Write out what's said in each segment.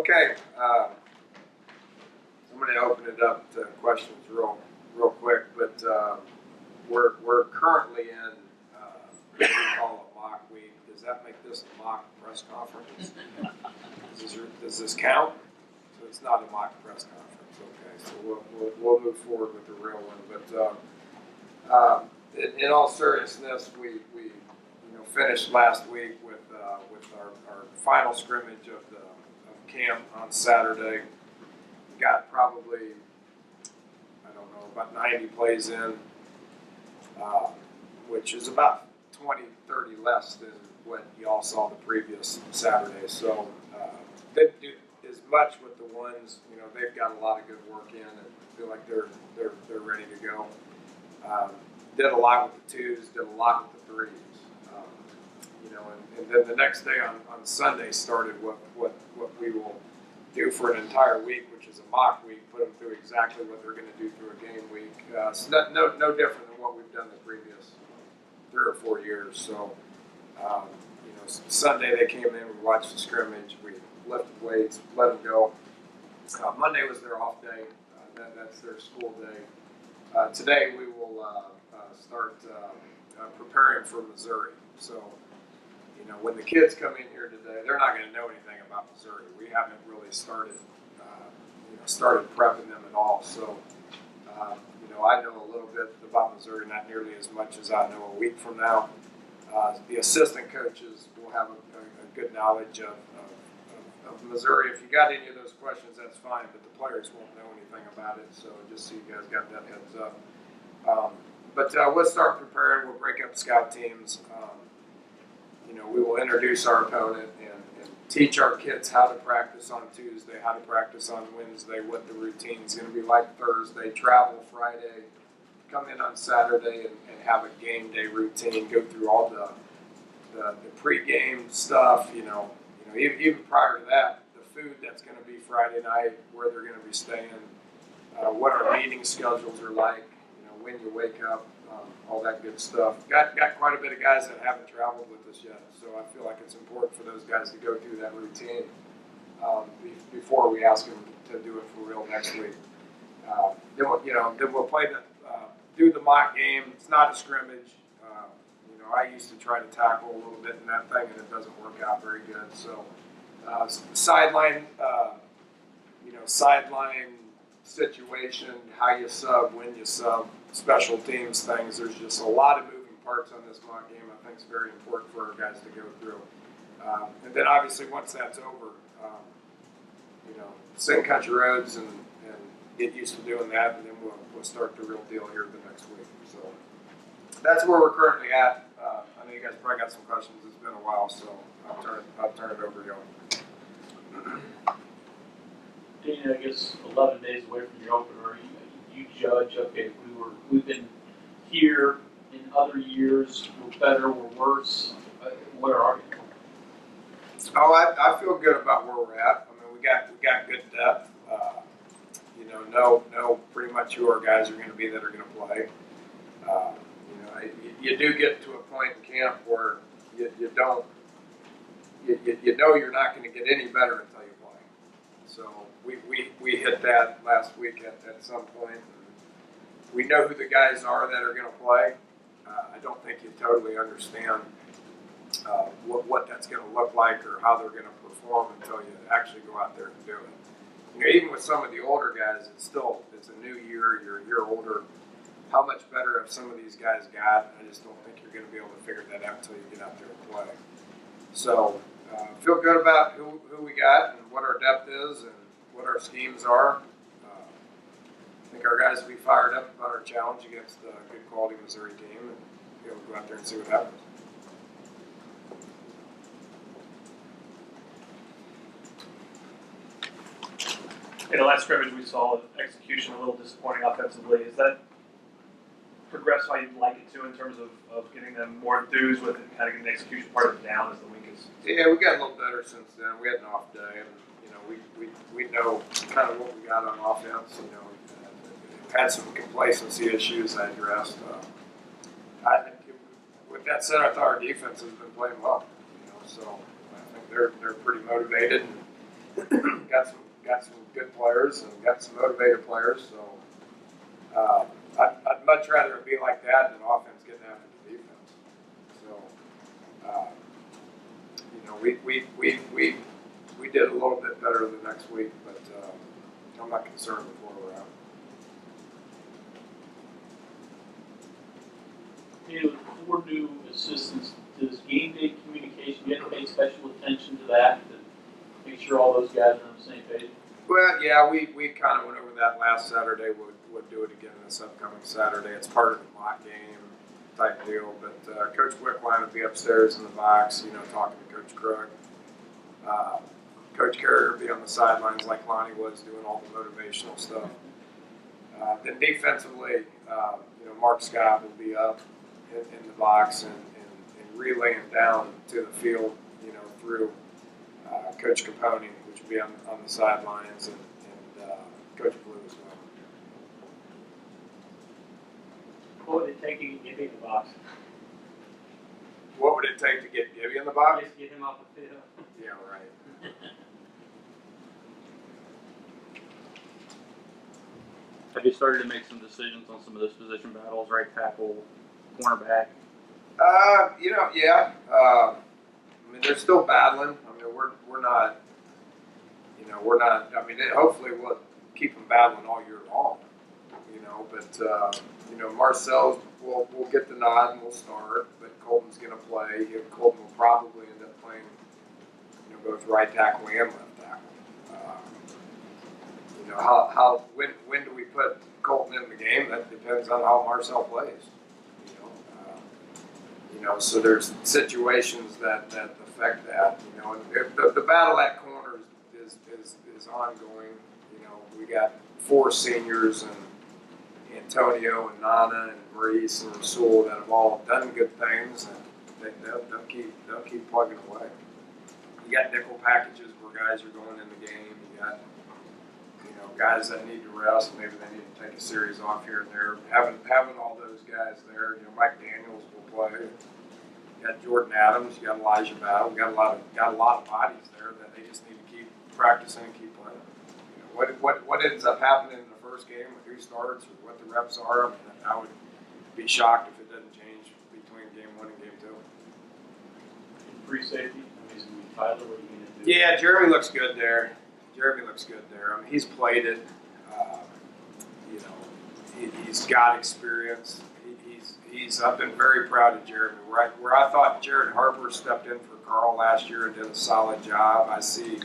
Okay, I'm going to open it up to questions real quick, but we're currently in what we call a mock week. Does that make this a mock press conference? Does this count? So it's not a mock press conference. Okay, so we'll move forward with the real one. But in all seriousness, we finished last week with our final scrimmage of camp on Saturday. We got probably, about 90 plays in, which is about 20, 30 less than what y'all saw the previous Saturday. So didn't do as much with the ones. They've got a lot of good work in and feel like they're ready to go. Did a lot with the twos, did a lot with the threes. And then the next day on Sunday started what we will do for an entire week, which is a mock week, put them through exactly what they're going to do through a game week. So no different than what we've done the previous 3 or 4 years. So, Sunday they came in, we watched the scrimmage, we lifted weights, let them go. Monday was their off day. That's their school day. Today we will start preparing for Missouri. So, when the kids come in here today, they're not going to know anything about Missouri. We haven't really started prepping them at all. So, I know a little bit about Missouri, not nearly as much as I know a week from now. The assistant coaches will have a good knowledge of Missouri. If you got any of those questions, that's fine, but the players won't know anything about it. So just so you guys got that heads up. But we'll start preparing. We'll break up scout teams. We will introduce our opponent and teach our kids how to practice on Tuesday, how to practice on Wednesday, what the routine is going to be like Thursday, travel Friday, come in on Saturday and have a game day routine, go through all the pregame stuff, even prior to that, the food that's going to be Friday night, where they're going to be staying, what our meeting schedules are like, when you wake up, all that good stuff. Got quite a bit of guys that haven't traveled with us yet, so I feel like it's important for those guys to go through that routine before we ask them to do it for real next week. Then we'll play do the mock game. It's not a scrimmage. I used to try to tackle a little bit in that thing, and it doesn't work out very good. So sideline situation, how you sub, when you sub, special teams things. There's just a lot of moving parts on this mock game. I think it's very important for our guys to go through. And then obviously once that's over, sing country roads and get used to doing that, and then we'll start the real deal here the next week. So that's where we're currently at. I know you guys probably got some questions. It's been a while, so I'll turn it over to y'all. Dean, I guess 11 days away from your opener, you judge, okay, we've been here in other years, we're better, we're worse. Where are you? Oh, I feel good about where we're at. I mean, we got good depth. Know pretty much who our guys are going to be that are going to play. You do get to a point in camp where you know you're not going to get any better until you play. So we hit that last week at some point. We know who the guys are that are going to play. I don't think you totally understand what that's going to look like or how they're going to perform until you actually go out there and do it. Even with some of the older guys, it's a new year. You're a year older. How much better have some of these guys got? I just don't think you're going to be able to figure that out until you get out there and play. So feel good about who we got and what our depth is and what our schemes are. I think our guys will be fired up about our challenge against a good quality Missouri team and be able to go out there and see what happens. In the last scrimmage, we saw execution a little disappointing offensively. Is that progress how you'd like it to in terms of getting them more enthused with it and kind of getting the execution part of it down as the week is? Yeah, we got a little better since then. We had an off day, and we know kind of what we got on offense. We've had some complacency issues I addressed. With that said, I thought our defense has been playing well. So I think they're pretty motivated. And got some good players and got some motivated players. So I'd much rather it be like that than offense getting after the defense. So we did a little bit better the next week, but I'm not concerned with where we're at. With 4 new assistants, does game day communication, you have to pay special attention to that to make sure all those guys are on the same page? Well, yeah, we kind of went over that last Saturday. We'll do it again this upcoming Saturday. It's part of the mock game type deal. But Coach Wickline will be upstairs in the box, talking to Coach Krug. Coach Carrier will be on the sidelines like Lonnie was, doing all the motivational stuff. Then defensively, Mark Scott will be up in the box and relaying down to the field, through Coach Capone, which will be on the sidelines, and Coach Blue as well. What would it take to get Gibby in the box? What would it take to get Gibby in the box? Just get him off the field. Yeah, right. Have you started to make some decisions on some of those position battles, right tackle, cornerback? Yeah. I mean, they're still battling. I mean, we're not. I mean, hopefully we'll keep them battling all year long. But Marcel's will get the nod and we'll start. But Colton's going to play. Colton will probably end up playing, both right tackle and left tackle. When do we put Colton in the game? That depends on how Marcel plays. So there's situations that affect that. And the battle at corners is ongoing. We got 4 seniors and Antonio and Nana and Maurice and Rasul that have all done good things, and they'll keep plugging away. You got nickel packages where guys are going in the game. You got guys that need to rest. Maybe they need to take a series off here and there. Having all those guys there. Mike Daniels will play. You got Jordan Adams. You got Elijah Battle. We got a lot of bodies there that they just need to keep practicing and keep playing. What ends up happening in the first game with who starts or what the reps are? I mean, I would be shocked if it doesn't change between game 1 and game 2. Free safety, I mean, Tyler, what are you going to do? Yeah, Jeremy looks good there. I mean, he's played it. He's got experience. I've been very proud of Jeremy. Where I thought Jared Harper stepped in for Carl last year and did a solid job, I see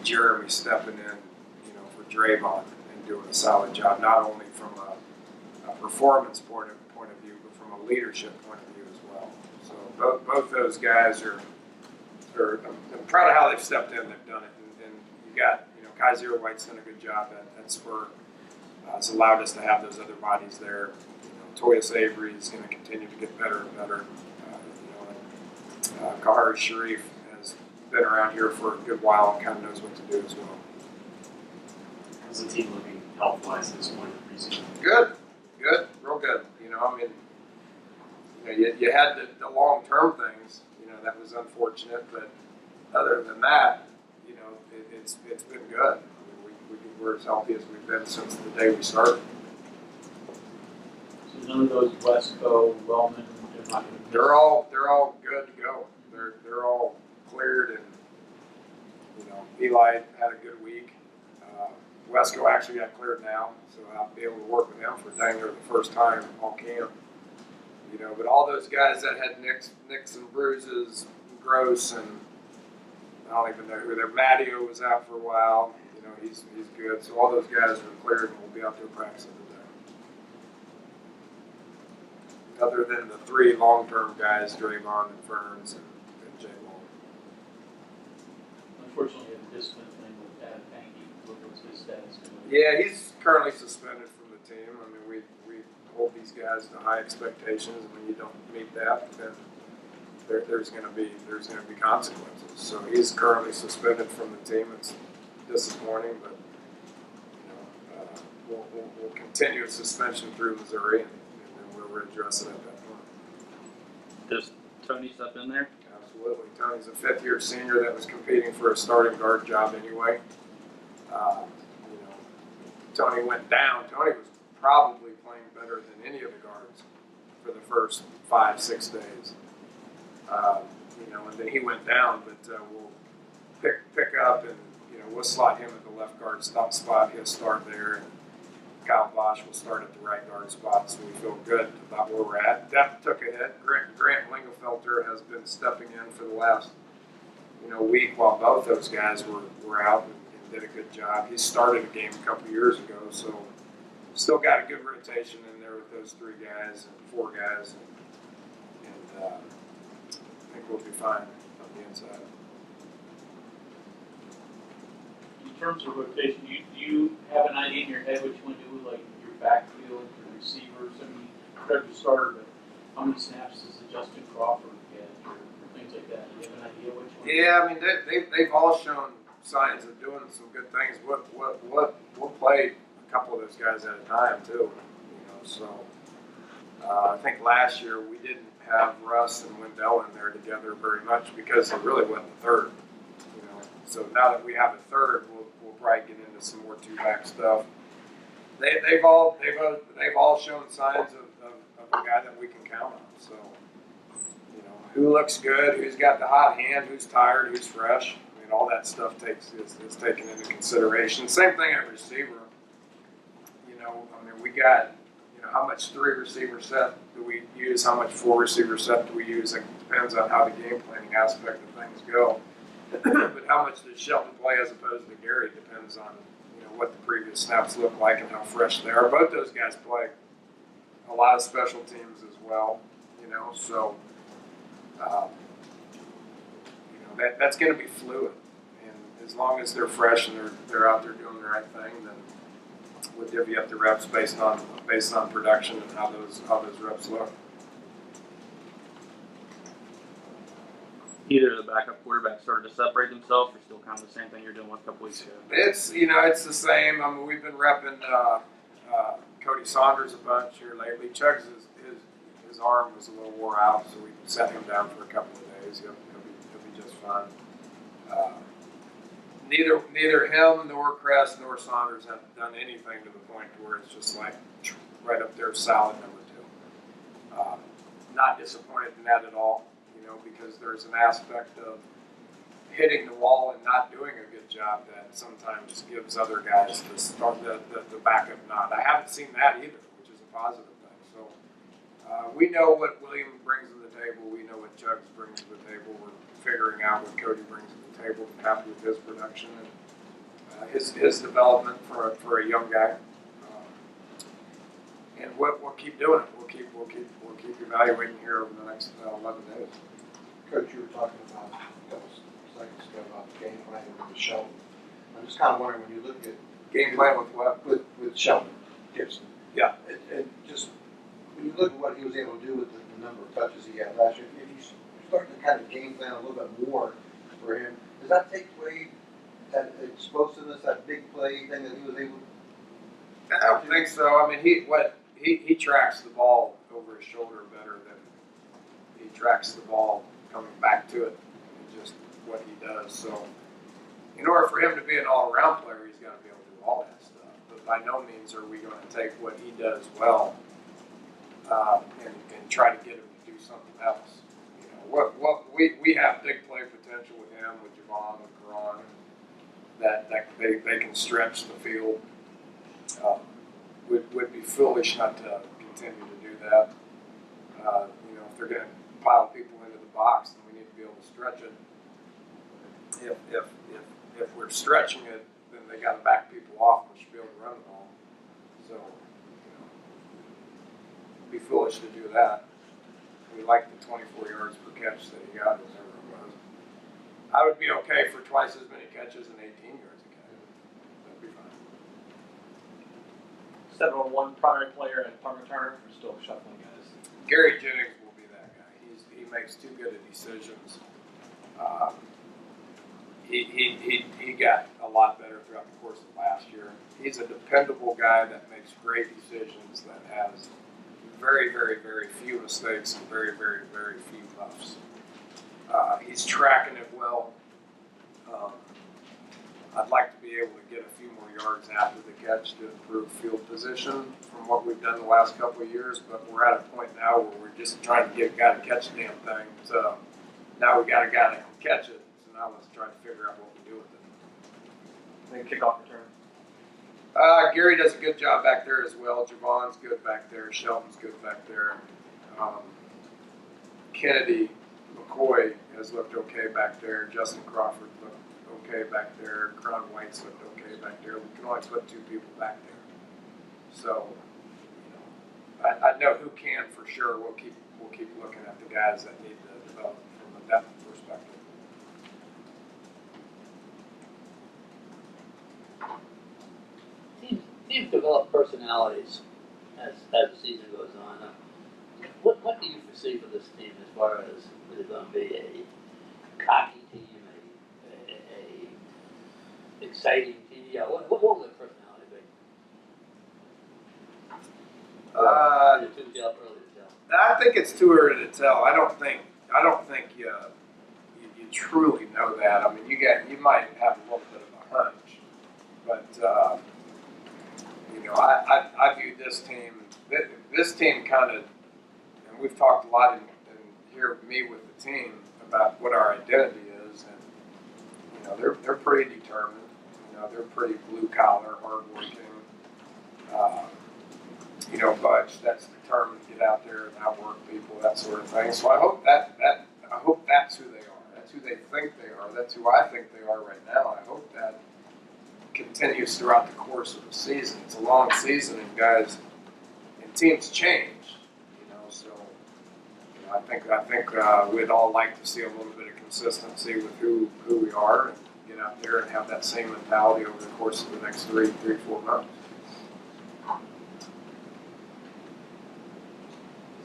Jeremy stepping in, for Draymond and doing a solid job, not only from a performance point of view, but from a leadership point of view as well. So both those guys are I'm proud of how they've stepped in. They've done it, and you got Kaiser White's done a good job at Spur. It's allowed us to have those other bodies there. Toya Avery is going to continue to get better and better. Kahari Sharif has been around here for a good while and kind of knows what to do as well. How's the team looking health-wise at this point in the preseason? Good, real good. You had the long-term things. That was unfortunate, but other than that, it's been good. I mean, we're as healthy as we've been since the day we started. So none of those Wesco, Wellman, they're not going to. They're all good to go. They're all cleared, and Eli had a good week. Wesco actually got cleared now, so I'll be able to work with him for dang near the first time all camp. But all those guys that had nicks and bruises, Gross, and I don't even know who their Matteo was out for a while. He's good. So all those guys are cleared and will be out there practicing today. Other than the 3 long-term guys, Draymond and Ferns and Jay Long. Unfortunately, you have a discipline thing with Adam Pankey. What's his status? Yeah, he's currently suspended from the team. I mean, we hold these guys to high expectations, and when you don't meet that, then there's going to be consequences. So he's currently suspended from the team. It's disappointing, but we'll continue suspension through Missouri, and then we'll address it at that point. Does Tony step in there? Absolutely. absolutely. Tony's a fifth-year senior that was competing for a starting guard job anyway. You know, Tony went down. Tony was probably playing better than any of the guards for the first 5-6 days. You know, and then he went down, but we'll pick up and, you know, we'll slot him at the left guard spot. He'll start there, and Kyle Bosch will start at the right guard spot, so we feel good about where we're at. Depth took a hit. Grant Lingelfelter has been stepping in for the last, you know, week while both those guys were out and did a good job. He started a game a couple years ago, so still got a good rotation in there with those 3 guys and 4 guys, and I think we'll be fine on the inside. In terms of rotation, do you have an idea in your head what you want to do with like your backfield, your receivers? I mean, Fred was starter, but how many snaps does Justin Crawford get, or things like that? Do you have an idea what you want to do? Yeah, I mean they've all shown signs of doing some good things. We'll play a couple of those guys at a time too. You know, so I think last year we didn't have Russ and Wendell in there together very much because it really wasn't the third. You know, so now that we have a third, we'll probably get into some more 2-back stuff. They've all shown signs of a guy that we can count on. So, you know, who looks good, who's got the hot hand, who's tired, who's fresh. I mean, all that stuff is taken into consideration. Same thing at receiver. You know, I mean, we got, you know, how much 3 receiver set do we use? How much 4 receiver set do we use? It depends on how the game planning aspect of things go. But how much does Shelton play as opposed to Gary depends on, you know, what the previous snaps look like and how fresh they are. Both those guys play a lot of special teams as well, you know, so you know, that's going to be fluid, and as long as they're fresh and they're out there doing the right thing, then we'll divvy up the reps based on production and how those reps look. Either of the backup quarterbacks started to separate themselves, or still kind of the same thing you're doing a couple weeks ago? It's, you know, it's the same. I mean, we've been repping Cody Saunders a bunch here lately. Chugg's his arm was a little wore out, so we set him down for a couple of days. He'll be just fine. Neither him nor Crest nor Saunders have done anything to the point where it's just like right up there, solid number 2. Not disappointed in that at all, you know, because there's an aspect of hitting the wall and not doing a good job that sometimes gives other guys the backup nod. I haven't seen that either, which is a positive thing. So we know what William brings to the table. We know what Chugs brings to the table. We're figuring out what Cody brings to the table. I'm happy with his production and his development for a young guy. And we'll keep doing it. We'll keep evaluating here over the next 11 days. Coach, you were talking about a couple seconds ago about the game plan with Shelton. I'm just kind of wondering, when you look at Game plan with what? with Shelton Gibson. Yeah. And just when you look at what he was able to do with the number of touches he had last year, if you start to kind of game plan a little bit more for him, does that take away that explosiveness, that big play thing that he was able to? I don't think so. I mean, he tracks the ball over his shoulder better than he tracks the ball coming back to it. It's just what he does. So, in order for him to be an all-around player, he's got to be able to do all that stuff. But by no means are we going to take what he does well and try to get him to do something else. You know, what we have big play potential with him, with Javon, with Karan, that they can stretch the field. Would be foolish not to continue to do that. You know, if they're going to pile people into the box, then we need to be able to stretch it. If we're stretching it, then they got to back people off. We should be able to run the ball. So, you know, it'd be foolish to do that. We like the 24 yards per catch that he got, whatever it was. I would be okay for twice as many catches and 18 yards a catch. That'd be fine. 7-on-1 primary player and punt returner, we're still shuffling guys. Gary Jennings will be that guy. He makes too good of decisions. He got a lot better throughout the course of last year. He's a dependable guy that makes great decisions, that has very, very, very few mistakes and very, very, very few muffs. He's tracking it well. I'd like to be able to get a few more yards after the catch to improve field position from what we've done the last couple of years, but we're at a point now where we're just trying to get a guy to catch the damn thing. So now we got a guy that can catch it, so now let's try to figure out what we do with it. And kickoff return. Gary does a good job back there as well. Javon's good back there. Shelton's good back there. Kennedy, McCoy has looked okay back there. Justin Crawford looked okay back there. Crown White's looked okay back there. We can only put 2 people back there. So, I know who can for sure. We'll keep looking at the guys that need to develop from a depth perspective. Teams develop personalities as the season goes on. What do you foresee for this team as far as is it going to be a cocky team, a exciting team? Yeah, what will their personality be? Too early to tell. I think it's too early to tell. I don't think you truly know that. I mean, you might have a little bit of a hunch, but I view this team. This team kind of, and we've talked a lot in here with me with the team about what our identity is, and they're pretty determined. They're pretty blue collar, hardworking. Budge that's determined to get out there and outwork people, that sort of thing. So I hope that's who they are. That's who they think they are. That's who I think they are right now. I hope that continues throughout the course of the season. It's a long season, and guys and teams change. So I think we'd all like to see a little bit of consistency with who we are, and get out there and have that same mentality over the course of the next 4 months.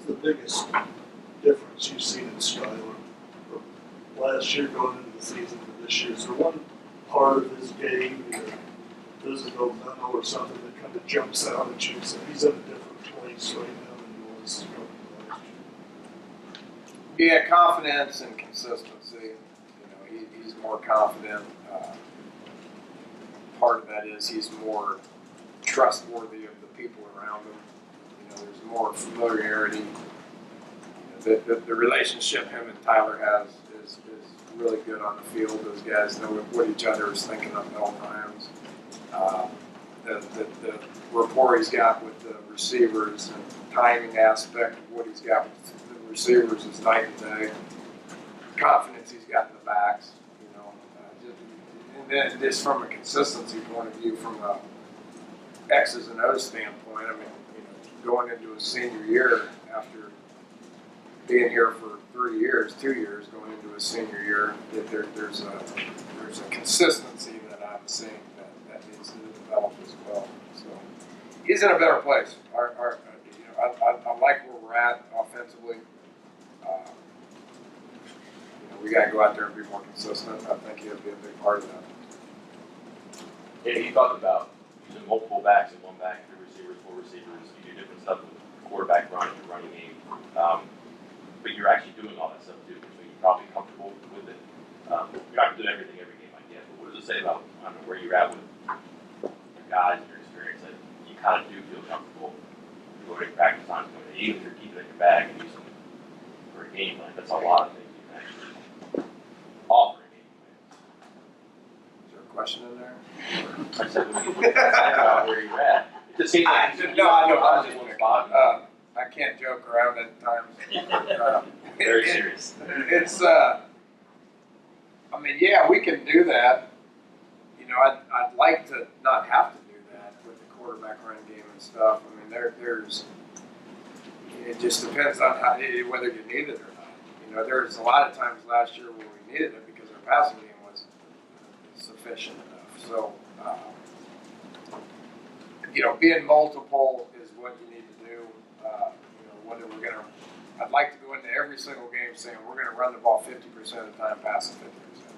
The biggest difference you've seen in Skyler from last year going into the season to this year? Is there one part of his game, either physical, mental, or something that kind of jumps out at you and says he's in a different place right now than he was going into last year? Yeah, confidence and consistency. He's more confident. Part of that is he's more trustworthy of the people around him. There's more familiarity. The relationship him and Tyler has is really good on the field. Those guys know what each other is thinking at all times. The rapport he's got with the receivers and timing aspect of what he's got with the receivers is night and day. Confidence he's got in the backs. And then just from a consistency point of view, from a X's and O's standpoint, I mean, going into a senior year after being here for 2 years, going into a senior year, that there's a consistency that I'm seeing that needs to develop as well. So he's in a better place. I like where we're at offensively. We got to go out there and be more consistent. I think he'll be a big part of that. Yeah, you talked about using multiple backs and one back, 3 receivers, 4 receivers. You do different stuff with the quarterback run, your running game. But you're actually doing all that stuff too, so you're probably comfortable with it. You're not doing everything every game, I get. But what does it say about where you're at with your guys and your experience that you kind of do feel comfortable going to practice on, even if you're keeping it in your bag and using it for a game plan? That's a lot of things you can actually offer a game plan. Is there a question in there? I said, when you look about where you're at, it just seems like I can't joke around at times. Very serious. It's, we can do that. I'd like to not have to do that with the quarterback run game and stuff. I mean, there's, it just depends on whether you need it or not. There's a lot of times last year where we needed it because our passing game wasn't sufficient enough. So, being multiple is what you need to do. Whether we're going to, I'd like to go into every single game saying we're going to run the ball 50% of the time, pass it 50% of the time.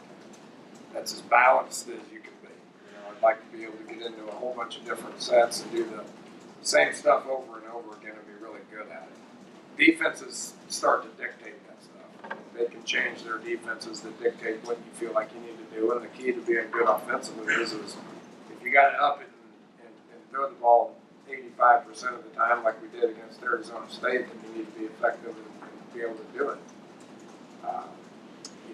That's as balanced as you can be. I'd like to be able to get into a whole bunch of different sets and do the same stuff over and over again and be really good at it. Defenses start to dictate that stuff. they can change their defenses that dictate what you feel like you need to do. And the key to being good offensively is if you got to up it and throw the ball 85% of the time, like we did against Arizona State, then you need to be effective and be able to do it.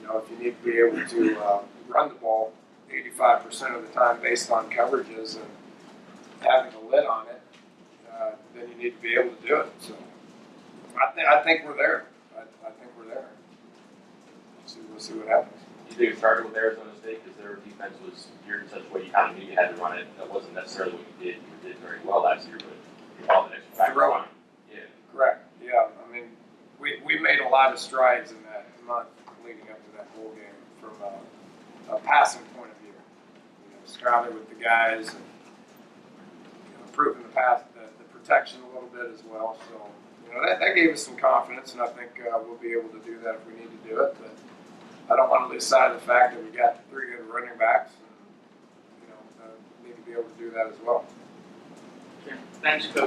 If you need to be able to run the ball 85% of the time based on coverages and having a lid on it, then you need to be able to do it. So I think we're there. I think we're there. We'll see what happens. You think it started with Arizona State because their defense was geared in such a way you kind of knew you had to run it? That wasn't necessarily what you did. You did very well last year, but all the extra factors on it. Yeah. Correct. Yeah. I mean, we made a lot of strides in that month leading up to that bowl game from a passing point of view. Scouting with the guys and improving the pass, the protection a little bit as well. So that gave us some confidence, and I think we'll be able to do that if we need to do it. But I don't want to lose sight of the fact that we got 3 good running backs, and need to be able to do that as well. Thanks, Coach.